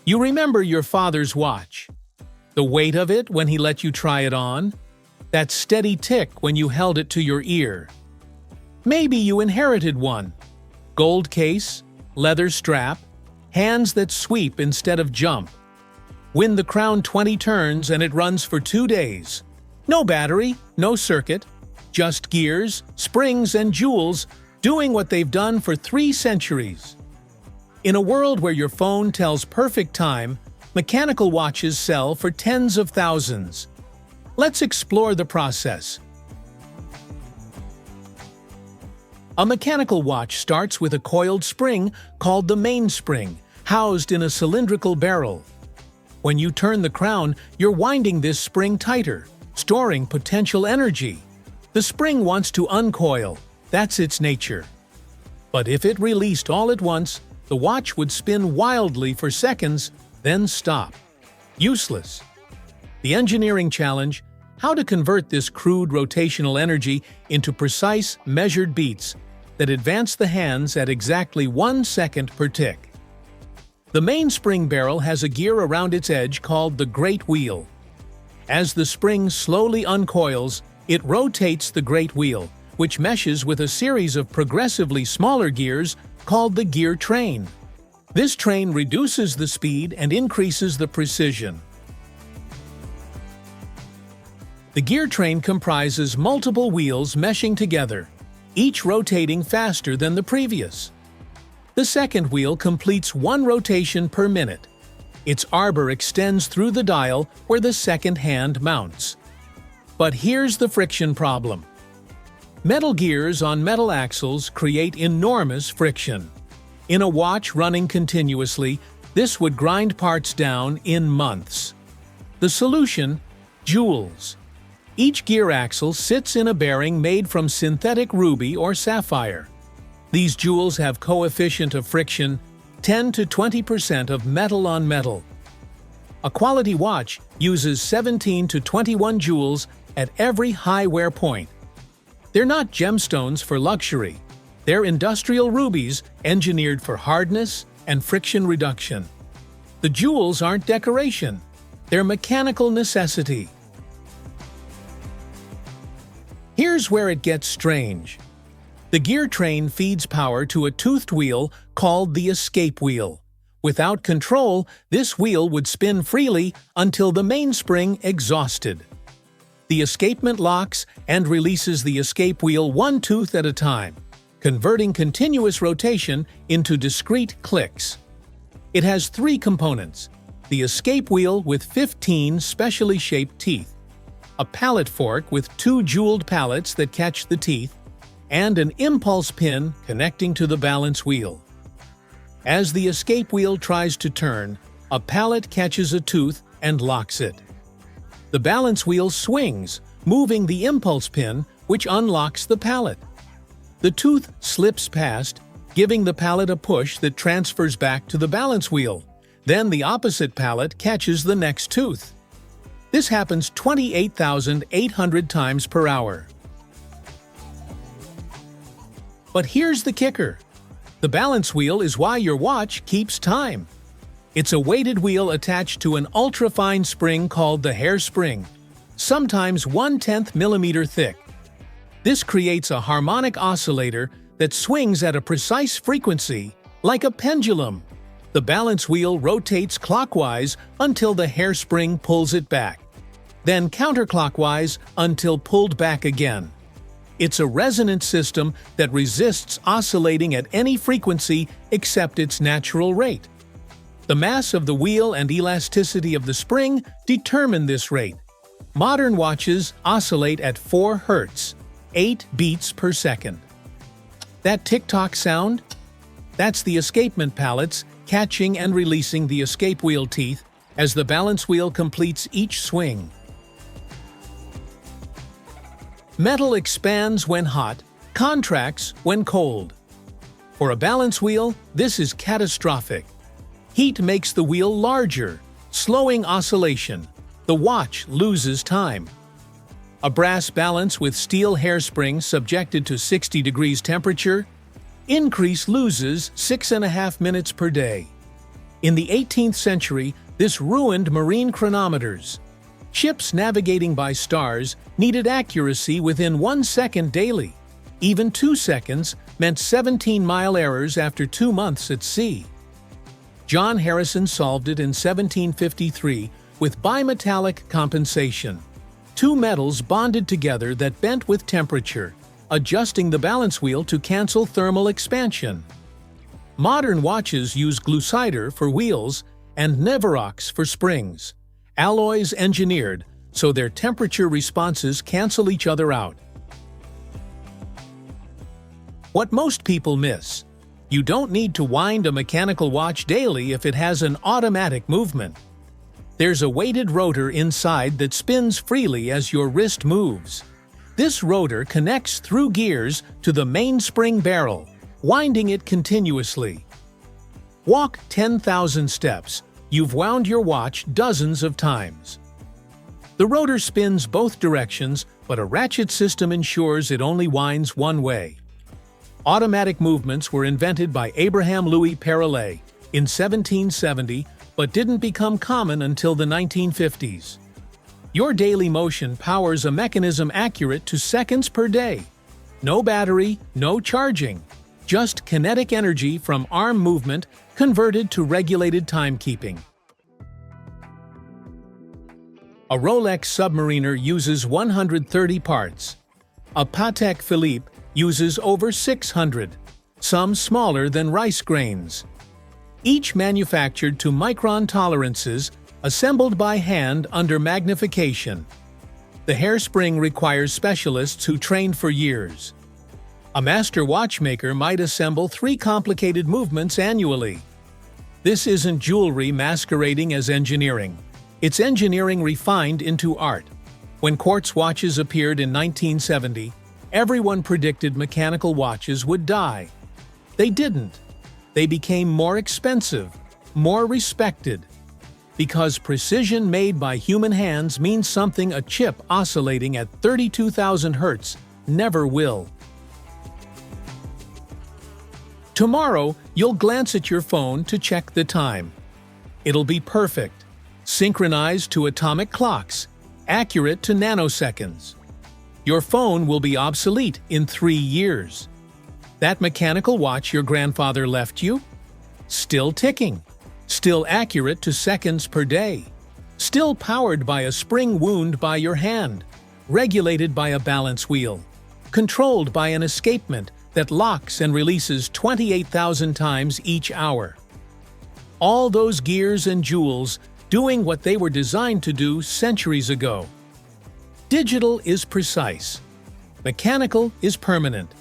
You remember your father's watch. The weight of it when he let you try it on? That steady tick when you held it to your ear. Maybe you inherited one. Gold case, leather strap, hands that sweep instead of jump. Win the Crown 20 turns and it runs for 2 days. No battery, no circuit, just gears, springs, and jewels doing what they've done for 3 centuries. In a world where your phone tells perfect time, mechanical watches sell for tens of thousands. Let's explore the process. A mechanical watch starts with a coiled spring called the mainspring, housed in a cylindrical barrel. When you turn the crown, you're winding this spring tighter, storing potential energy. The spring wants to uncoil. That's its nature. But if it released all at once, the watch would spin wildly for seconds, then stop. Useless. The engineering challenge: how to convert this crude rotational energy into precise, measured beats that advance the hands at exactly 1 second per tick. The mainspring barrel has a gear around its edge called the great wheel. As the spring slowly uncoils, it rotates the great wheel, which meshes with a series of progressively smaller gears called the gear train. This train reduces the speed and increases the precision. The gear train comprises multiple wheels meshing together, each rotating faster than the previous. The second wheel completes 1 rotation per minute. Its arbor extends through the dial where the second hand mounts. But here's the friction problem. Metal gears on metal axles create enormous friction. In a watch running continuously, this would grind parts down in months. The solution: jewels. Each gear axle sits in a bearing made from synthetic ruby or sapphire. These jewels have coefficient of friction 10 to 20% of metal on metal. A quality watch uses 17 to 21 jewels at every high wear point. They're not gemstones for luxury. They're industrial rubies engineered for hardness and friction reduction. The jewels aren't decoration. They're mechanical necessity. Here's where it gets strange. The gear train feeds power to a toothed wheel called the escape wheel. Without control, this wheel would spin freely until the mainspring exhausted. The escapement locks and releases the escape wheel 1 tooth at a time, converting continuous rotation into discrete clicks. It has 3 components: the escape wheel with 15 specially shaped teeth, a pallet fork with 2 jeweled pallets that catch the teeth, and an impulse pin connecting to the balance wheel. As the escape wheel tries to turn, a pallet catches a tooth and locks it. The balance wheel swings, moving the impulse pin, which unlocks the pallet. The tooth slips past, giving the pallet a push that transfers back to the balance wheel. Then the opposite pallet catches the next tooth. This happens 28,800 times per hour. But here's the kicker. The balance wheel is why your watch keeps time. It's a weighted wheel attached to an ultra-fine spring called the hairspring, sometimes 1/10 millimeter thick. This creates a harmonic oscillator that swings at a precise frequency, like a pendulum. The balance wheel rotates clockwise until the hairspring pulls it back, then counterclockwise until pulled back again. It's a resonant system that resists oscillating at any frequency except its natural rate. The mass of the wheel and elasticity of the spring determine this rate. Modern watches oscillate at 4 Hz, 8 beats per second. That tick-tock sound? That's the escapement pallets catching and releasing the escape wheel teeth as the balance wheel completes each swing. Metal expands when hot, contracts when cold. For a balance wheel, this is catastrophic. Heat makes the wheel larger, slowing oscillation. The watch loses time. A brass balance with steel hairspring subjected to 60 degrees temperature, increase loses 6.5 minutes per day. In the 18th century, this ruined marine chronometers. Ships navigating by stars needed accuracy within 1 second daily. Even 2 seconds meant 17-mile errors after 2 months at sea. John Harrison solved it in 1753 with bimetallic compensation. 2 metals bonded together that bent with temperature, adjusting the balance wheel to cancel thermal expansion. Modern watches use glucider for wheels and Neverox for springs, alloys engineered so their temperature responses cancel each other out. What most people miss: you don't need to wind a mechanical watch daily if it has an automatic movement. There's a weighted rotor inside that spins freely as your wrist moves. This rotor connects through gears to the mainspring barrel, winding it continuously. Walk 10,000 steps. You've wound your watch dozens of times. The rotor spins both directions, but a ratchet system ensures it only winds one way. Automatic movements were invented by Abraham Louis Perrellet in 1770, but didn't become common until the 1950s. Your daily motion powers a mechanism accurate to seconds per day. No battery, no charging. Just kinetic energy from arm movement converted to regulated timekeeping. A Rolex Submariner uses 130 parts. A Patek Philippe uses over 600, some smaller than rice grains. Each manufactured to micron tolerances, assembled by hand under magnification. The hairspring requires specialists who trained for years. A master watchmaker might assemble 3 complicated movements annually. This isn't jewelry masquerading as engineering. It's engineering refined into art. When quartz watches appeared in 1970, everyone predicted mechanical watches would die. They didn't. They became more expensive, more respected. Because precision made by human hands means something a chip oscillating at 32,000 Hz never will. Tomorrow, you'll glance at your phone to check the time. It'll be perfect, synchronized to atomic clocks, accurate to nanoseconds. Your phone will be obsolete in 3 years. That mechanical watch your grandfather left you? Still ticking, still accurate to seconds per day, still powered by a spring wound by your hand, regulated by a balance wheel, controlled by an escapement that locks and releases 28,000 times each hour. All those gears and jewels doing what they were designed to do centuries ago. Digital is precise. Mechanical is permanent.